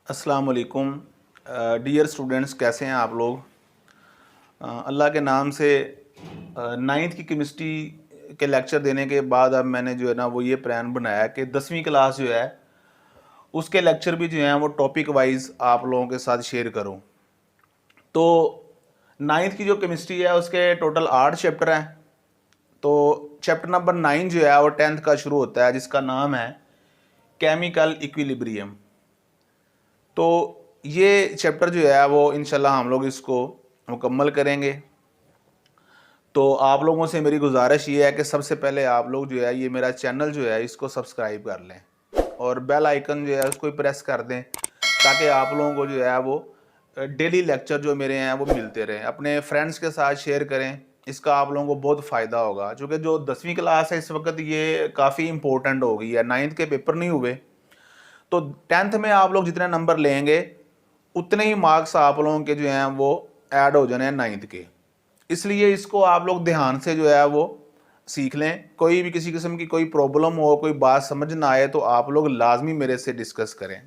अस्सलाम वालेकुम dear students, कैसे हैं आप लोग। अल्लाह के नाम से नाइन्थ की केमिस्ट्री के लेक्चर देने के बाद अब मैंने जो है ना वो ये प्लान बनाया कि 10वीं क्लास जो है उसके लेक्चर भी जो हैं वो टॉपिक वाइज आप लोगों के साथ शेयर करूं। तो नाइन्थ की जो केमिस्ट्री है उसके टोटल 8 चैप्टर हैं। तो चैप्टर नंबर 9 जो है वो 10th का शुरू होता है, जिसका नाम है केमिकल इक्विलिब्रियम। तो ये चैप्टर जो है वो इंशाल्लाह हम लोग इसको मुकम्मल करेंगे। तो आप लोगों से मेरी गुजारिश ये है कि सबसे पहले आप लोग जो है ये मेरा चैनल जो है इसको सब्सक्राइब कर लें और बेल आइकन जो है उसको प्रेस कर दें, ताकि आप लोगों को जो है वो डेली लेक्चर जो मेरे हैं वो मिलते रहें। अपने फ्रेंड्स के साथ शेयर करें, इसका आप लोगों को बहुत फ़ायदा होगा। चूँकि जो 10वीं क्लास है इस वक्त ये काफ़ी इंपॉर्टेंट हो गई है। 9th के पेपर नहीं हुए तो 10th में आप लोग जितने नंबर लेंगे उतने ही मार्क्स आप लोगों के जो हैं वो ऐड हो जाने हैं 9th के। इसलिए इसको आप लोग ध्यान से जो है वो सीख लें। कोई भी किसी किस्म की कोई प्रॉब्लम हो, कोई बात समझ ना आए तो आप लोग लाजमी मेरे से डिस्कस करें।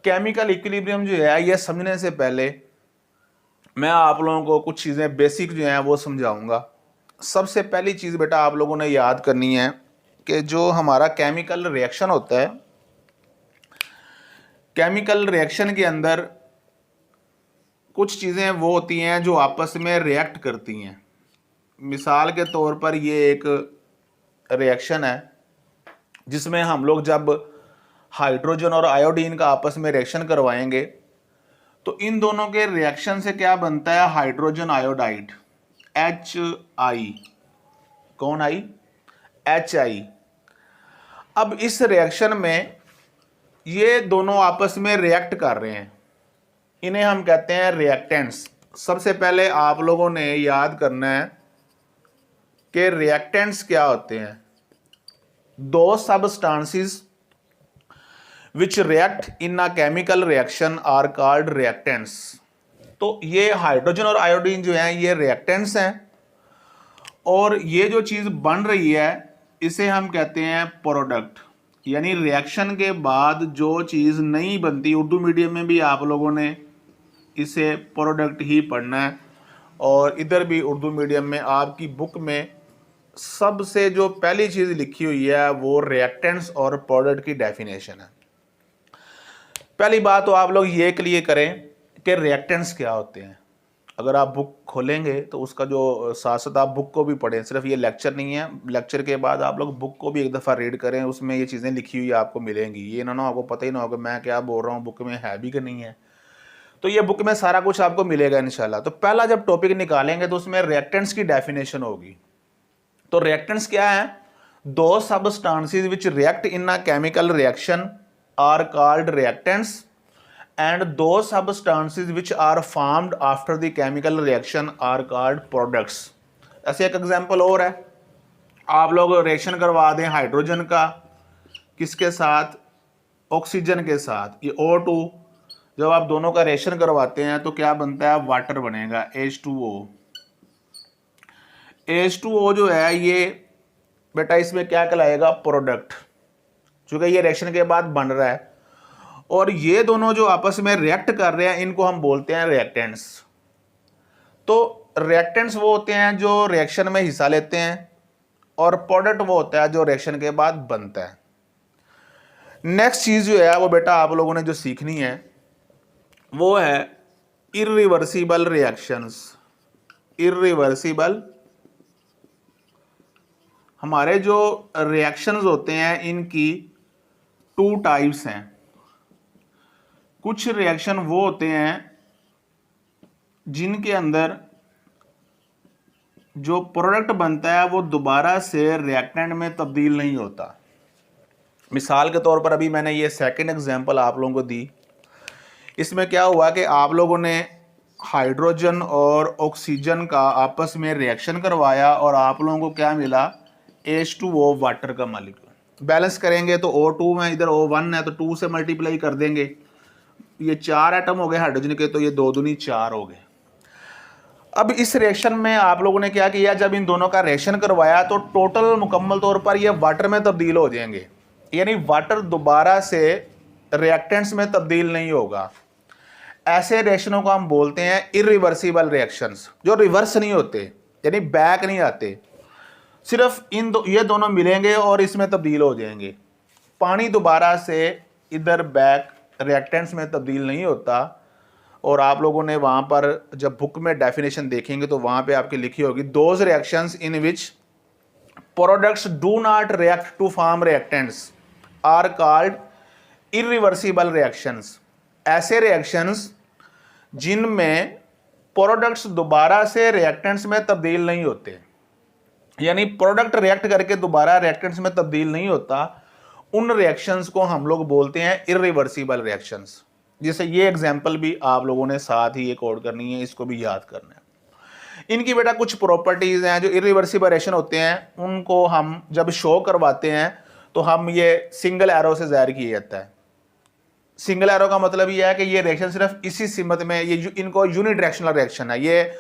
केमिकल इक्विलिब्रियम जो है ये समझने से पहले मैं आप लोगों को कुछ चीज़ें बेसिक जो हैं वो समझाऊंगा। सबसे पहली चीज़ बेटा आप लोगों ने याद करनी है कि जो हमारा केमिकल रिएक्शन होता है, केमिकल रिएक्शन के अंदर कुछ चीज़ें वो होती हैं जो आपस में रिएक्ट करती हैं। मिसाल के तौर पर ये एक रिएक्शन है जिसमें हम लोग जब हाइड्रोजन और आयोडीन का आपस में रिएक्शन करवाएंगे तो इन दोनों के रिएक्शन से क्या बनता है, हाइड्रोजन आयोडाइड, HI। कौन आई? HI। अब इस रिएक्शन में ये दोनों आपस में रिएक्ट कर रहे हैं, इन्हें हम कहते हैं रिएक्टेंट्स। सबसे पहले आप लोगों ने याद करना है कि रिएक्टेंट्स क्या होते हैं। दो substances which react in a chemical reaction are called reactants. तो ये हाइड्रोजन और आयोडीन जो हैं ये रिएक्टेंट्स हैं और ये जो चीज़ बन रही है इसे हम कहते हैं प्रोडक्ट। यानी रिएक्शन के बाद जो चीज़ नहीं बनती, उर्दू मीडियम में भी आप लोगों ने इसे प्रोडक्ट ही पढ़ना है और इधर भी उर्दू मीडियम में आपकी बुक में सबसे जो पहली चीज़ लिखी हुई है वो रिएक्टेंट्स और प्रोडक्ट की डेफिनेशन है। पहली बात तो आप लोग ये क्लियर करें कि रिएक्टेंट्स क्या होते हैं। अगर आप बुक खोलेंगे तो उसका जो साथ साथ आप बुक को भी पढ़ें, सिर्फ ये लेक्चर नहीं है। लेक्चर के बाद आप लोग बुक को भी एक दफ़ा रीड करें, उसमें ये चीज़ें लिखी हुई आपको मिलेंगी। ये ना आपको पता ही ना होगा मैं क्या बोल रहा हूँ, बुक में है भी कि नहीं है। तो ये बुक में सारा कुछ आपको मिलेगा इंशाल्लाह। तो पहला जब टॉपिक निकालेंगे तो उसमें रिएक्टेंट्स की डेफिनेशन होगी। तो रिएक्टेंट्स क्या है? दो substances which react in a chemical reaction are called reactants and दो substances which are formed after the chemical reaction are called products. ऐसे एक एग्जांपल और है, आप लोग रिएक्शन करवा दें हाइड्रोजन का किसके साथ? ऑक्सीजन के साथ। ये O2 जब आप दोनों का रिएक्शन करवाते हैं तो क्या बनता है? वाटर बनेगा, H2O। H2O जो है ये बेटा इसमें क्या कहलाएगा? प्रोडक्ट। चूंकि ये रिएक्शन के बाद बन रहा है और ये दोनों जो आपस में रिएक्ट कर रहे हैं इनको हम बोलते हैं रिएक्टेंट्स। तो रिएक्टेंट्स वो होते हैं जो रिएक्शन में हिस्सा लेते हैं और प्रोडक्ट वो होता है जो रिएक्शन के बाद बनता है। नेक्स्ट चीज जो है वो बेटा आप लोगों ने जो सीखनी है वो है इरिवर्सिबल रिएक्शंस। इरिवर्सिबल, हमारे जो रिएक्शंस होते हैं इनकी 2 टाइप्स हैं। कुछ रिएक्शन वो होते हैं जिनके अंदर जो प्रोडक्ट बनता है वो दोबारा से रिएक्टेंट में तब्दील नहीं होता। मिसाल के तौर पर अभी मैंने ये सेकंड एग्जांपल आप लोगों को दी। इसमें क्या हुआ कि आप लोगों ने हाइड्रोजन और ऑक्सीजन का आपस में रिएक्शन करवाया और आप लोगों को क्या मिला? H2O, वाटर का मॉलिक्यूल। बैलेंस करेंगे तो O2 में इधर O1 है तो 2 से मल्टीप्लाई कर देंगे। ये 4 एटम हो गए हाइड्रोजन के, तो ये 2 दूनी 4 हो गए। अब इस रिएक्शन में आप लोगों ने क्या किया? जब इन दोनों का रिएक्शन करवाया तो टोटल मुकम्मल तौर पर ये वाटर में तब्दील हो जाएंगे। यानी वाटर दोबारा से रिएक्टेंट्स में तब्दील नहीं होगा। ऐसे रिएक्शनों को हम बोलते हैं इरिवर्सिबल रिएक्शंस, जो रिवर्स नहीं होते, यानी बैक नहीं आते, सिर्फ ये दोनों मिलेंगे और इसमें तब्दील हो जाएंगे। पानी दोबारा से इधर बैक रिएक्टेंट्स में तब्दील नहीं होता। और आप लोगों ने वहाँ पर जब बुक में डेफिनेशन देखेंगे तो वहाँ पे आपकी लिखी होगी, those reactions in which products do not react to form reactants are called irreversible reactions. ऐसे रिएक्शंस जिनमें प्रोडक्ट्स दोबारा से रिएक्टेंट्स में तब्दील नहीं होते, यानी प्रोडक्ट रिएक्ट करके दोबारा रिएक्टेंट्स में तब्दील नहीं होता, उन रिएक्शंस को हम लोग बोलते हैं इरिवर्सिबल रिएक्शंस। जैसे ये एग्जांपल भी आप लोगों ने साथ ही एक और करनी है, इसको भी याद करना है। इनकी बेटा कुछ प्रॉपर्टीज हैं जो इरिवर्सिबल रिएक्शन होते हैं, उनको हम जब शो करवाते हैं तो हम ये सिंगल एरो से जाहिर किया जाता है। सिंगल एरो का मतलब ये है कि ये रिएक्शन सिर्फ इसी सिमत में, ये इनको यूनिडायरेक्शनल रिएक्शन है, ये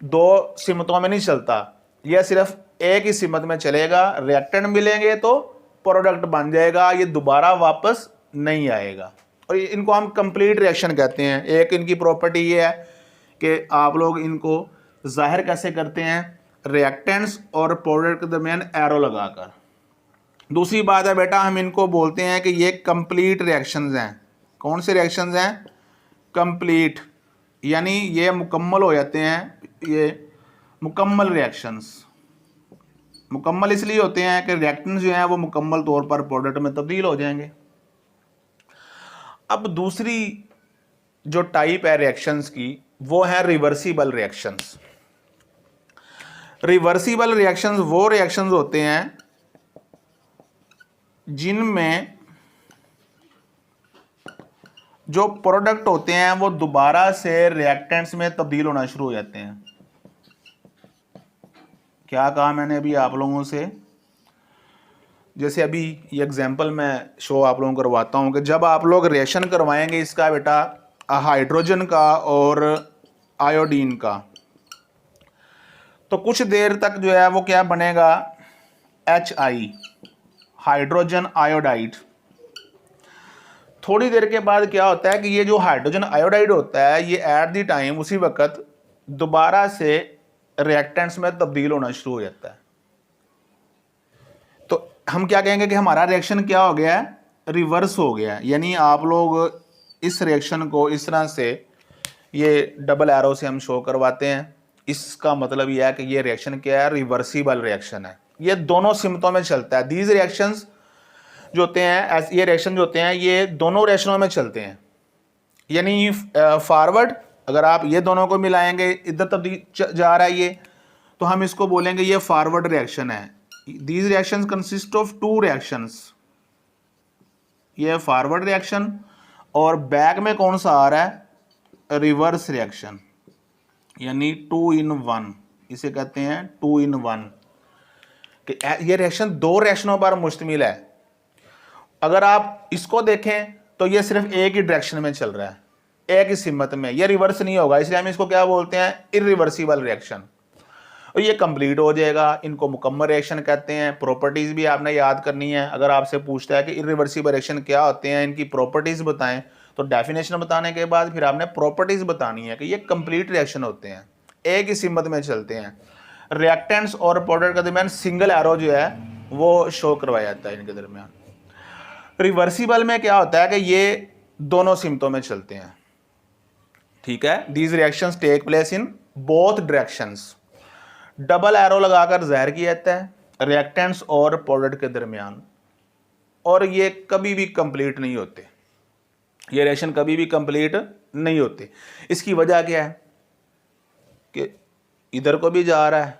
दो सिमतों में नहीं चलता, ये सिर्फ एक ही सिमत में चलेगा। रिएक्टेंट मिलेंगे तो प्रोडक्ट बन जाएगा, ये दोबारा वापस नहीं आएगा। और इनको हम कंप्लीट रिएक्शन कहते हैं। एक इनकी प्रॉपर्टी ये है कि आप लोग इनको जाहिर कैसे करते हैं, रिएक्टेंट्स और प्रोडक्ट के दरमियान एरो लगाकर। दूसरी बात है बेटा, हम इनको बोलते हैं कि ये कंप्लीट रिएक्शंस हैं। कौन से रिएक्शंस हैं? कंप्लीट, यानी ये मुकम्मल हो जाते हैं, ये मुकम्मल रिएक्शंस। मुकम्मल इसलिए होते हैं कि रिएक्टेंट्स जो हैं वो मुकम्मल तौर पर प्रोडक्ट में तब्दील हो जाएंगे। अब दूसरी जो टाइप है रिएक्शंस की, वो है रिवर्सिबल रिएक्शंस। रिवर्सिबल रिएक्शंस वो रिएक्शंस होते हैं जिनमें जो प्रोडक्ट होते हैं वो दोबारा से रिएक्टेंट्स में तब्दील होना शुरू हो जाते हैं। क्या कहा मैंने अभी आप लोगों से? जैसे अभी ये एग्जांपल मैं शो आप लोगों को करवाता हूँ कि जब आप लोग रिएक्शन करवाएंगे इसका बेटा हाइड्रोजन का और आयोडीन का, तो कुछ देर तक जो है वो क्या बनेगा, HI, हाइड्रोजन आयोडाइड। थोड़ी देर के बाद क्या होता है कि ये जो हाइड्रोजन आयोडाइड होता है ये एट द टाइम उसी वक्त दोबारा से रिएक्टेंट्स में तब्दील होना शुरू हो जाता है। तो हम क्या कहेंगे कि हमारा रिएक्शन क्या हो गया है, रिवर्स हो गया है। यानी आप लोग इस रिएक्शन को इस तरह से ये डबल एरो से हम शो करवाते हैं। इसका मतलब यह है कि ये रिएक्शन क्या है, रिवर्सिबल रिएक्शन है। ये दोनों सिमतों में चलता है। दीज रिएक्शंस जो होते हैं, ये रिएक्शन जो होते हैं ये दोनों रिएक्शनों में चलते हैं। यानी फॉरवर्ड, अगर आप ये दोनों को मिलाएंगे, इधर तब्दील जा रहा है ये, तो हम इसको बोलेंगे ये फॉरवर्ड रिएक्शन है। These reactions consist of two reactions, ये फॉरवर्ड रिएक्शन, और बैक में कौन सा आ रहा है, रिवर्स रिएक्शन, यानी 2 in 1, इसे कहते हैं 2 in 1। कि ये रिएक्शन दो रिएक्शनों पर मुश्तमिल है। अगर आप इसको देखें तो ये सिर्फ एक ही डायरेक्शन में चल रहा है, एक ही सिमत में, ये रिवर्स नहीं होगा, इसलिए हम इसको क्या बोलते हैं, इरिवर्सिबल रिएक्शन। और ये कंप्लीट हो जाएगा, इनको मुकम्मल रिएक्शन कहते हैं। प्रॉपर्टीज भी आपने याद करनी है। अगर आपसे पूछता है कि इरिवर्सिबल रिएक्शन क्या होते हैं, इनकी प्रॉपर्टीज बताएं, तो डेफिनेशन बताने के बाद फिर आपने प्रॉपर्टीज बतानी है कि ये कंप्लीट रिएक्शन होते हैं, एक ही सिमत में चलते हैं। रिएक्टेंट्स और प्रोडक्ट के दरमियान सिंगल एरो जो है वो शो करवाया जाता है इनके दरमियान। रिवर्सिबल में क्या होता है कि ये दोनों सिमतों में चलते हैं, ठीक है। These reactions take place in both directions. Double arrow लगाकर जाहिर किया जाता है रिएक्टेंट्स और प्रोडक्ट के दरमियान, और ये कभी भी कंप्लीट नहीं होते, ये रिएक्शन कभी भी कंप्लीट नहीं होते। इसकी वजह क्या है कि इधर को भी जा रहा है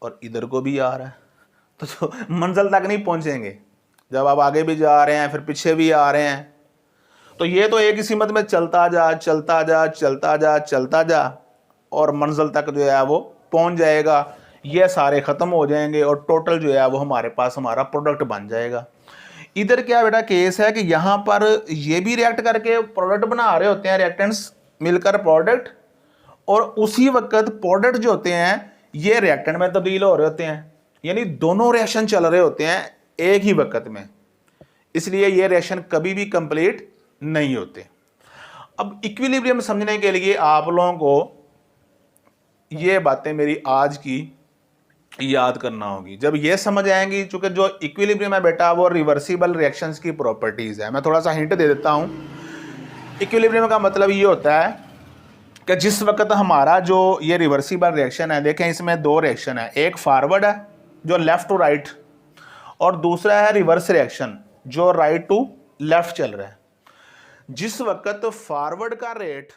और इधर को भी आ रहा है, तो मंजिल तक नहीं पहुंचेंगे। जब आप आगे भी जा रहे हैं फिर पीछे भी आ रहे हैं, तो ये तो एक ही सिमत में चलता जा चलता जा चलता जा चलता जा, और मंजिल तक जो है वो पहुंच जाएगा। ये सारे ख़त्म हो जाएंगे और टोटल जो है वो हमारे पास हमारा प्रोडक्ट बन जाएगा। इधर क्या बेटा केस है कि यहाँ पर ये भी रिएक्ट करके प्रोडक्ट बना रहे होते हैं, रिएक्टेंट्स मिलकर प्रोडक्ट, और उसी वक्त प्रोडक्ट जो होते हैं ये रिएक्टेंट में तब्दील हो रहे होते हैं। यानी दोनों रिएक्शन चल रहे होते हैं एक ही वक्त में, इसलिए ये रिएक्शन कभी भी कंप्लीट नहीं होते। अब इक्विलिब्रियम समझने के लिए आप लोगों को ये बातें मेरी आज की याद करना होगी। जब ये समझ आएंगी, चूंकि जो इक्विलिब्रियम है बेटा वो रिवर्सिबल रिएक्शंस की प्रॉपर्टीज है। मैं थोड़ा सा हिंट दे देता हूं। इक्विलिब्रियम का मतलब ये होता है कि जिस वक्त हमारा जो ये रिवर्सिबल रिएक्शन है, देखें इसमें दो रिएक्शन है, एक फॉरवर्ड है जो लेफ्ट टू राइट, और दूसरा है रिवर्स रिएक्शन जो राइट टू लेफ्ट चल रहा है। जिस वक्त फॉरवर्ड का रेट